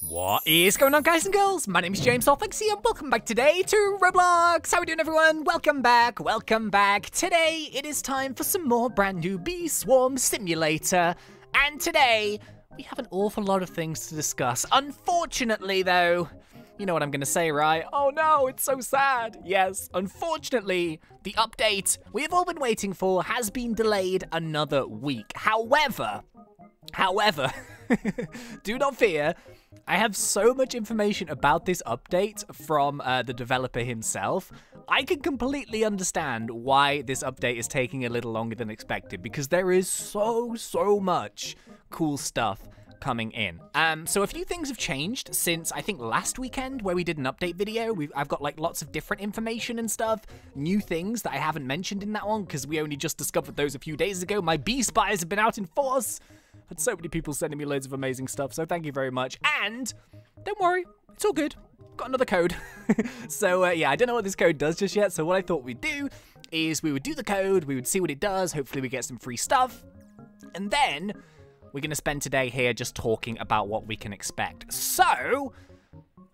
What is going on, guys and girls? My name is James Orphexy and welcome back today to Roblox. How are we doing, everyone? Welcome back, welcome back. Today it is time for some more brand new Bee Swarm Simulator. And today we have an awful lot of things to discuss. Unfortunately, though, you know what I'm going to say, right? Oh no, it's so sad. Yes, unfortunately, the update we have all been waiting for has been delayed another week. However, do not fear. I have so much information about this update from the developer himself. I can completely understand why this update is taking a little longer than expected because there is so much cool stuff coming in. So a few things have changed since I think last weekend where we did an update video. I've got like lots of different information and stuff, new things that I haven't mentioned in that one because we only just discovered those a few days ago. My bee spies have been out in force. Had so many people sending me loads of amazing stuff, so thank you very much. And don't worry, it's all good. Got another code. So yeah, I don't know what this code does just yet. So what I thought we'd do is we would do the code, we would see what it does. Hopefully we get some free stuff. And then we're going to spend today here just talking about what we can expect. So,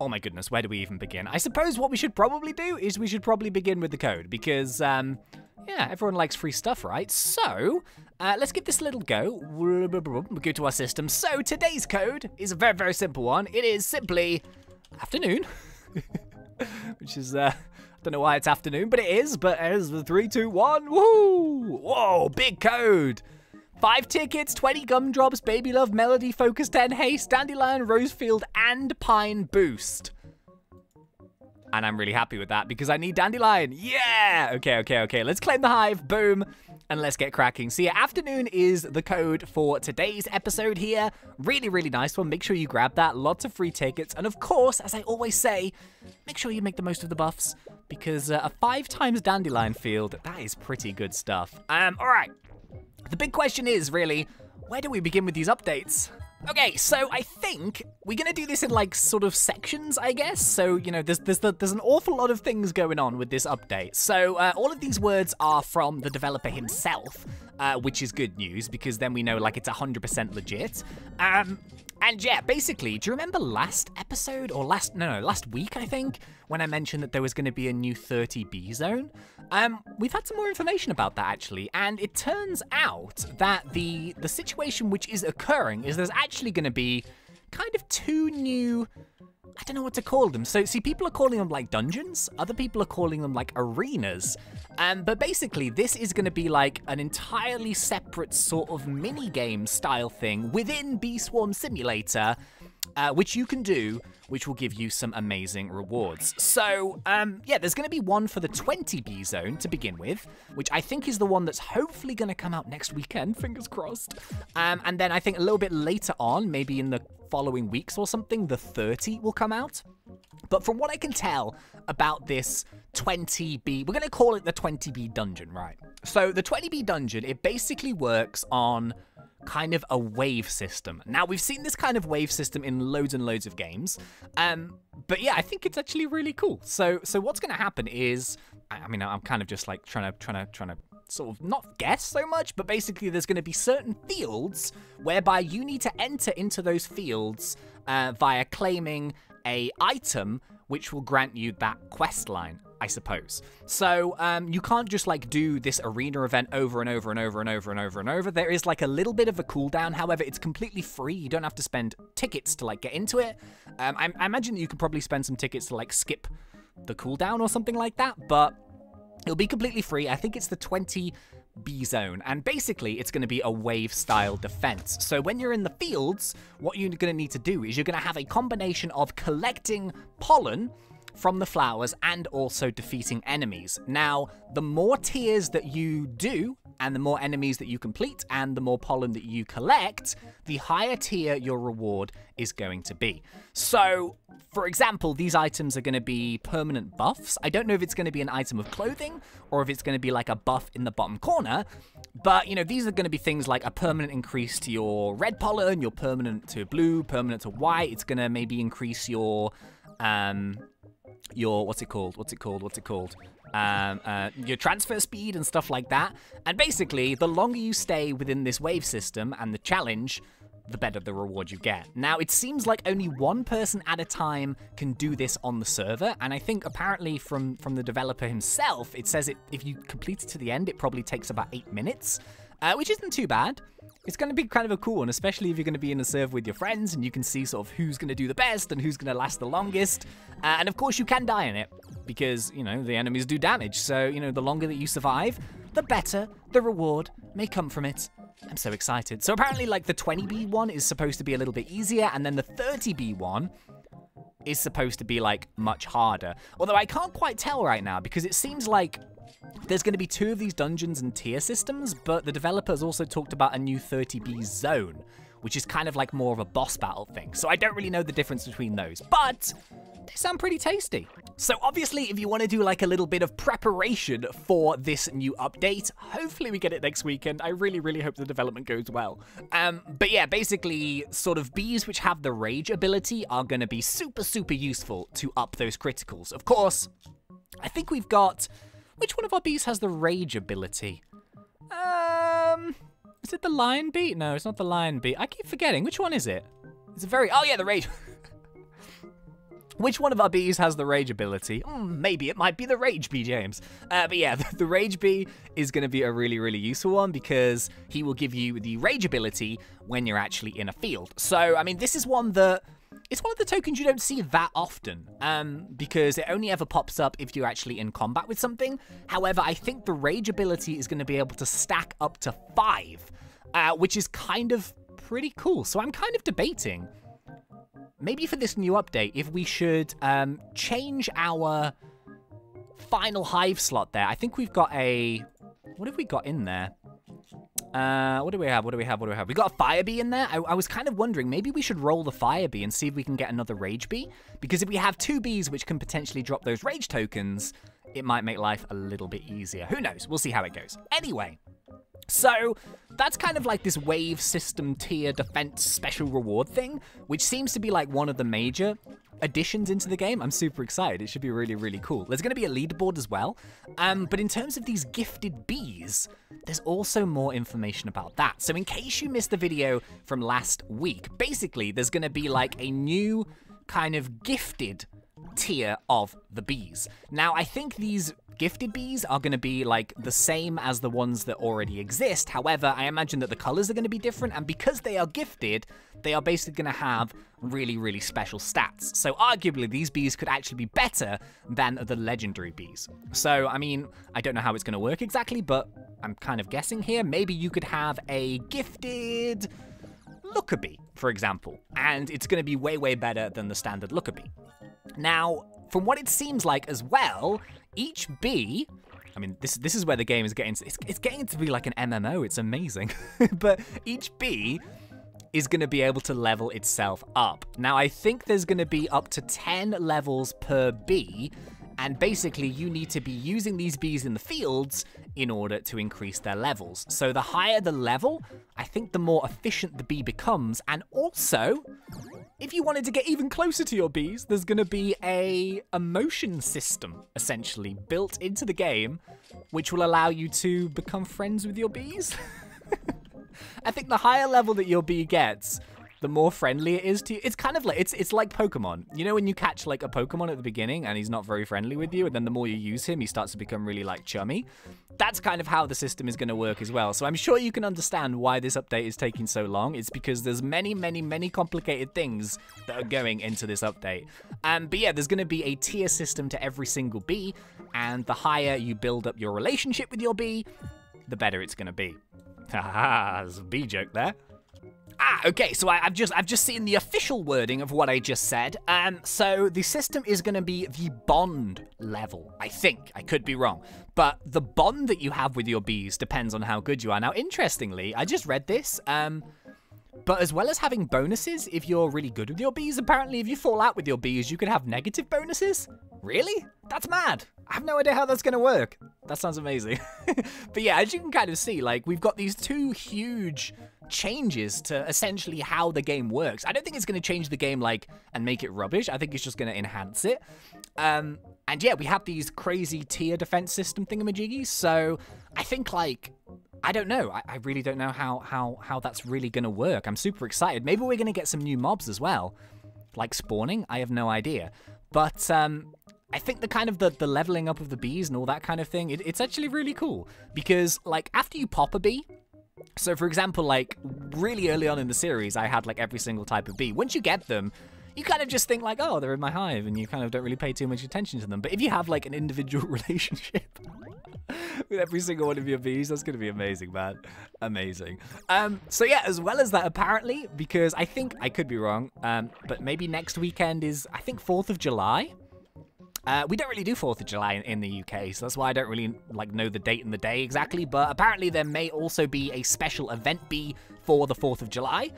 oh my goodness, where do we even begin? I suppose what we should probably do is we should probably begin with the code because, yeah, everyone likes free stuff, right? So, let's give this a little go. We'll go to our system. So, today's code is a very simple one. It is simply afternoon, which is, I don't know why it's afternoon, but it is. But as the 3, 2, 1, woohoo! Whoa, big code. 5 tickets, 20 gumdrops, Baby Love, Melody, Focus 10, Haste, Dandelion, Rosefield, and Pine Boost. And I'm really happy with that because I need Dandelion. Yeah! Okay. Let's claim the hive. Boom. And let's get cracking. So yeah, afternoon is the code for today's episode here. Really nice one. Make sure you grab that. Lots of free tickets. And of course, as I always say, make sure you make the most of the buffs because a 5 times Dandelion field, that is pretty good stuff. All right. The big question is really, where do we begin with these updates? Okay, so I think we're gonna do this in like sort of sections, I guess. So, you know, there's an awful lot of things going on with this update. So all of these words are from the developer himself, which is good news because then we know like it's 100% legit. And yeah, basically, do you remember last episode or last week, I think, when I mentioned that there was going to be a new 30B zone? We've had some more information about that actually, and it turns out that the situation which is occurring is there's actually going to be kind of 2 new, I don't know what to call them. So, see, people are calling them like dungeons. Other people are calling them like arenas. But basically, this is going to be like an entirely separate sort of mini-game style thing within Bee Swarm Simulator, which you can do, which will give you some amazing rewards. So, yeah, there's going to be one for the 20B zone to begin with, which I think is the one that's hopefully going to come out next weekend, fingers crossed. And then I think a little bit later on, maybe in the following weeks or something, the 30 will come out. But from what I can tell about this 20B, we're going to call it the 20B dungeon, right? So the 20B dungeon, it basically works on kind of a wave system. Now, we've seen this kind of wave system in loads and loads of games. But yeah, I think it's actually really cool. So what's going to happen is, I mean, I'm kind of just like trying to sort of not guess so much, but basically there's going to be certain fields whereby you need to enter into those fields via claiming a item which will grant you that quest line, I suppose. So you can't just like do this arena event over and over and over and over and over and over. There is like a little bit of a cooldown. However, it's completely free. You don't have to spend tickets to like get into it. I imagine that you could probably spend some tickets to like skip the cooldown or something like that, but it'll be completely free. I think it's the 20B zone, and basically it's going to be a wave-style defense. So when you're in the fields, what you're going to need to do is you're going to have a combination of collecting pollen from the flowers and also defeating enemies. Now, the more tiers that you do, and the more enemies that you complete, and the more pollen that you collect, the higher tier your reward is going to be. So, for example, these items are going to be permanent buffs. I don't know if it's going to be an item of clothing, or if it's going to be like a buff in the bottom corner, but, you know, these are going to be things like a permanent increase to your red pollen, your permanent to blue, permanent to white. It's going to maybe increase your what's it called? Your transfer speed and stuff like that. And basically, the longer you stay within this wave system and the challenge, the better the reward you get. Now, it seems like only one person at a time can do this on the server, and I think apparently from the developer himself, it says if you complete it to the end, it probably takes about 8 minutes, which isn't too bad. It's going to be kind of a cool one, especially if you're going to be in a server with your friends and you can see sort of who's going to do the best and who's going to last the longest. And of course, you can die in it because, you know, the enemies do damage. So, you know, the longer that you survive, the better the reward may come from it. I'm so excited. So apparently, like, the 20B one is supposed to be a little bit easier, and then the 30B one is supposed to be, like, much harder. Although I can't quite tell right now because it seems like there's going to be 2 of these dungeons and tier systems, but the developers also talked about a new 30B zone, which is kind of like more of a boss battle thing. So I don't really know the difference between those, but they sound pretty tasty. So obviously, if you want to do like a little bit of preparation for this new update, hopefully we get it next weekend. I really, really hope the development goes well. But yeah, basically sort of bees which have the rage ability are going to be super, super useful to up those criticals. Of course, I think we've got... Which one of our bees has the rage ability? Is it the lion bee? No, it's not the lion bee. I keep forgetting. Which one is it? It's a very... Oh, yeah, the rage... Which one of our bees has the rage ability? Maybe it might be the rage bee, James. But yeah, the rage bee is going to be a really, really useful one because he will give you the rage ability when you're actually in a field. So, I mean, this is one that... It's one of the tokens you don't see that often, because it only ever pops up if you're actually in combat with something. However, I think the rage ability is going to be able to stack up to 5, which is kind of pretty cool. So I'm kind of debating, maybe for this new update, if we should change our final hive slot there. I think we've got a... What have we got in there? What do we have? We got a fire bee in there. I was kind of wondering, maybe we should roll the fire bee and see if we can get another rage bee. Because if we have 2 bees which can potentially drop those rage tokens, it might make life a little bit easier. Who knows? We'll see how it goes. Anyway, so that's kind of like this wave system tier defense special reward thing, which seems to be like one of the major additions into the game. I'm super excited. It should be really, really cool. There's going to be a leaderboard as well. But in terms of these gifted bees, there's also more information about that. So in case you missed the video from last week, basically there's going to be like a new kind of gifted tier of the bees. Now, I think these gifted bees are going to be like the same as the ones that already exist. However, I imagine that the colors are going to be different, and because they are gifted, they are basically going to have really, really special stats. So arguably, these bees could actually be better than the legendary bees. So, I mean, I don't know how it's going to work exactly, but I'm kind of guessing here. Maybe you could have a gifted looker bee, for example, and it's going to be way, way better than the standard looker bee. Now, from what it seems like as well, each bee, I mean, this is where the game is getting, it's getting to be like an MMO, it's amazing. But each bee is going to be able to level itself up. Now, I think there's going to be up to 10 levels per bee, and basically you need to be using these bees in the fields in order to increase their levels. So the higher the level, I think the more efficient the bee becomes, and also, if you wanted to get even closer to your bees, there's going to be a motion system, essentially, built into the game, which will allow you to become friends with your bees. I think the higher level that your bee gets, the more friendly it is to you. It's kind of like, it's like Pokemon. You know when you catch like a Pokemon at the beginning and he's not very friendly with you, and then the more you use him, he starts to become really like chummy? That's kind of how the system is going to work as well. So I'm sure you can understand why this update is taking so long. It's because there's many, many, many complicated things that are going into this update. But yeah, there's going to be a tier system to every single bee, and the higher you build up your relationship with your bee, the better it's going to be. Haha, there's a bee joke there. Okay, so I've just seen the official wording of what I just said. So the system is going to be the bond level, I think. I could be wrong. But the bond that you have with your bees depends on how good you are. Now, interestingly, I just read this, but as well as having bonuses, if you're really good with your bees, apparently if you fall out with your bees, you can have negative bonuses? Really? That's mad. I have no idea how that's going to work. That sounds amazing. But yeah, as you can kind of see, like, we've got these 2 huge changes to essentially how the game works. I don't think it's going to change the game, like, and make it rubbish. I think it's just going to enhance it. And yeah, we have these crazy tier defense system thingamajiggies. So I think, like, I don't know. I really don't know how that's really going to work. I'm super excited. Maybe we're going to get some new mobs as well. Like spawning? I have no idea. But I think the kind of the leveling up of the bees and all that kind of thing, it's actually really cool. Because, like, after you pop a bee, so for example, like, really early on in the series, I had, like, every single type of bee. Once you get them, you kind of just think, like, oh, they're in my hive, and you kind of don't really pay too much attention to them. But if you have, like, an individual relationship with every single one of your bees, that's going to be amazing, man. Amazing. So yeah, as well as that, apparently, because I think, I could be wrong, but maybe next weekend is, I think, 4th of July. We don't really do 4th of July in the UK, so that's why I don't really, like, know the date and the day exactly, but apparently there may also be a special event bee for the 4th of July.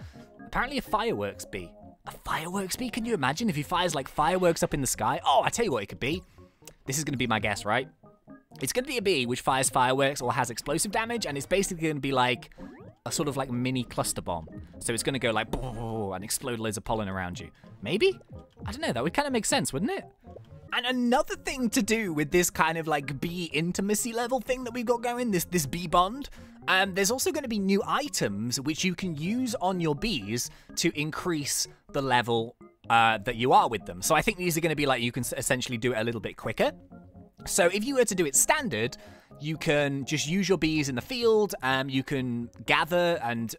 Apparently a fireworks bee. A fireworks bee? Can you imagine if he fires, like, fireworks up in the sky? Oh, I tell you what it could be. This is going to be my guess, right? It's going to be a bee which fires fireworks or has explosive damage, and it's basically going to be like a sort of like mini cluster bomb. So it's going to go like and explode loads of pollen around you. Maybe? I don't know, that would kind of make sense, wouldn't it? And another thing to do with this kind of like bee intimacy level thing that we've got going, this bee bond, there's also going to be new items which you can use on your bees to increase the level that you are with them. So I think these are going to be like, you can essentially do it a little bit quicker. So if you were to do it standard, you can just use your bees in the field, you can gather and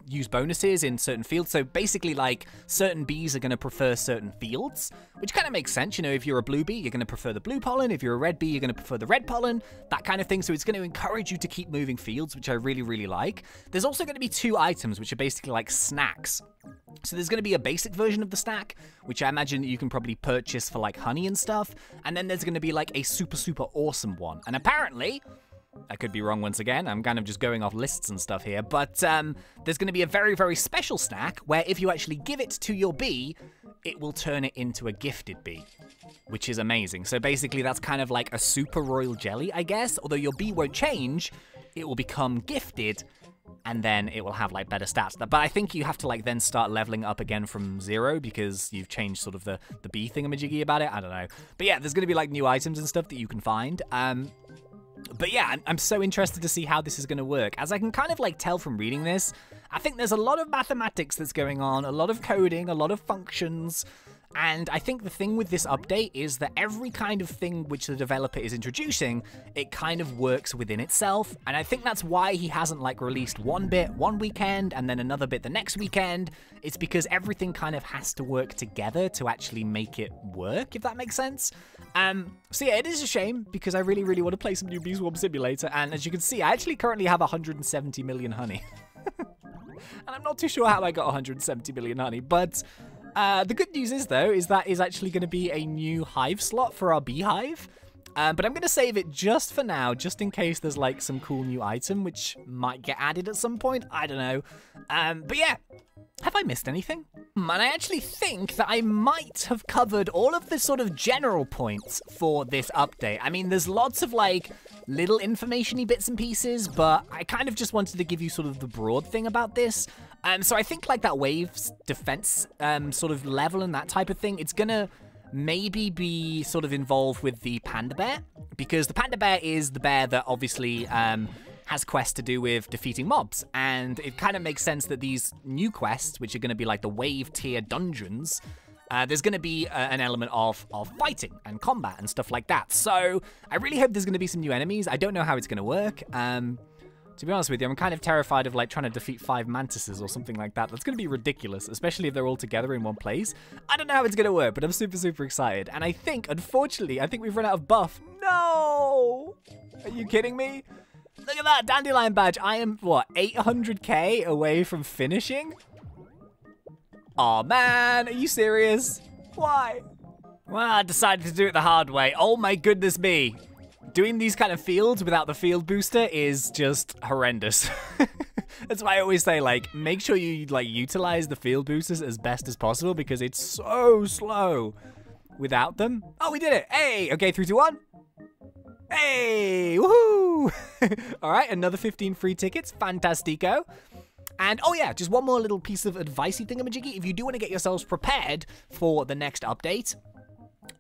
use bonuses in certain fields. So basically, like, certain bees are going to prefer certain fields, which kind of makes sense. You know, if you're a blue bee, you're going to prefer the blue pollen. If you're a red bee, you're going to prefer the red pollen, that kind of thing. So it's going to encourage you to keep moving fields, which I really, really like. There's also going to be 2 items, which are basically like snacks. So there's going to be a basic version of the snack, which I imagine you can probably purchase for like honey and stuff. And then there's going to be like a super, super awesome one. And apparently, I could be wrong once again, I'm kind of just going off lists and stuff here, but there's going to be a very, very special snack where if you actually give it to your bee, it will turn it into a gifted bee, which is amazing. So basically that's kind of like a super royal jelly, I guess. Although your bee won't change, it will become gifted, and then it will have like better stats. But I think you have to like then start leveling up again from 0 because you've changed sort of the bee thingamajiggy about it. I don't know. But yeah, there's going to be like new items and stuff that you can find. But yeah, I'm so interested to see how this is going to work. As I can kind of like tell from reading this, I think there's a lot of mathematics that's going on, a lot of coding, a lot of functions. And I think the thing with this update is that every kind of thing which the developer is introducing, it kind of works within itself. And I think that's why he hasn't like released one bit one weekend and then another bit the next weekend. It's because everything kind of has to work together to actually make it work, if that makes sense. So yeah, it is a shame because I really, really want to play some new Bee Swarm Simulator. And as you can see, I actually currently have 170 million honey. And I'm not too sure how I got 170 million honey, but the good news is, though, is that is actually going to be a new hive slot for our beehive. But I'm going to save it just for now, just in case there's, like, some cool new item which might get added at some point. I don't know. But yeah, have I missed anything? And I actually think that I might have covered all of the sort of general points for this update. I mean, there's lots of, like, little information-y bits and pieces, but I kind of just wanted to give you sort of the broad thing about this. So I think, like, that wave's defense sort of level and that type of thing, it's gonna maybe be sort of involved with the panda bear, because the panda bear is the bear that obviously has quests to do with defeating mobs, and it kind of makes sense that these new quests, which are going to be like the wave tier dungeons, there's going to be an element of fighting and combat and stuff like that. So I really hope there's going to be some new enemies. I don't know how it's going to work. To be honest with you, I'm kind of terrified of like trying to defeat 5 mantises or something like that. That's going to be ridiculous, especially if they're all together in one place. I don't know how it's going to work, but I'm super, super excited. And I think, unfortunately, I think we've run out of buff. No! Are you kidding me? Look at that, Dandelion badge. I am, what, 800k away from finishing? Aw, man, are you serious? Why? Well, I decided to do it the hard way. Oh my goodness me. Doing these kind of fields without the field booster is just horrendous. That's why I always say, like, make sure you, like, utilize the field boosters as best as possible because it's so slow without them. Oh, we did it. Hey, okay, 3, 2, 1. Hey, woohoo! All right, another 15 free tickets. Fantastico. And, oh yeah, just one more little piece of advice-y thingamajiggy. If you do want to get yourselves prepared for the next update,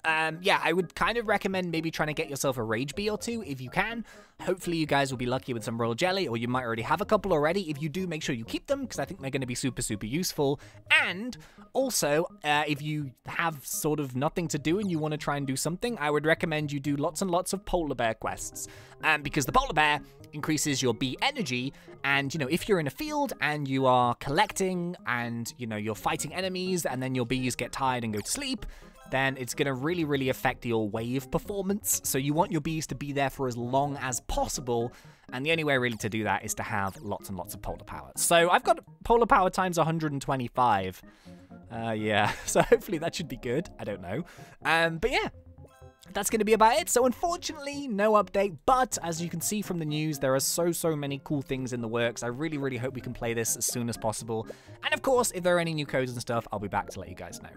yeah, I would kind of recommend maybe trying to get yourself a Rage Bee or two if you can. Hopefully you guys will be lucky with some Royal Jelly, or you might already have a couple already. If you do, make sure you keep them, because I think they're going to be super, super useful. And also, if you have sort of nothing to do and you want to try and do something, I would recommend you do lots and lots of Polar Bear quests, because the Polar Bear increases your bee energy, and, you know, if you're in a field and you are collecting and, you know, you're fighting enemies and then your bees get tired and go to sleep, then it's going to really, really affect your wave performance. So you want your bees to be there for as long as possible, and the only way really to do that is to have lots and lots of polar power. So I've got polar power times 125. Yeah, so hopefully that should be good. I don't know. But yeah. That's going to be about it. So unfortunately, no update, but as you can see from the news, there are so many cool things in the works. I really, really hope we can play this as soon as possible. And of course, if there are any new codes and stuff, I'll be back to let you guys know.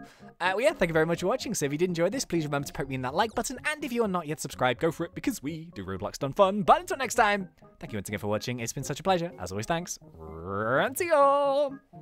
Well, yeah, thank you very much for watching. So if you did enjoy this, please remember to poke me in that like button. And if you are not yet subscribed, go for it, because we do Roblox Done Fun. But until next time, thank you once again for watching. It's been such a pleasure. As always, thanks. And see you all.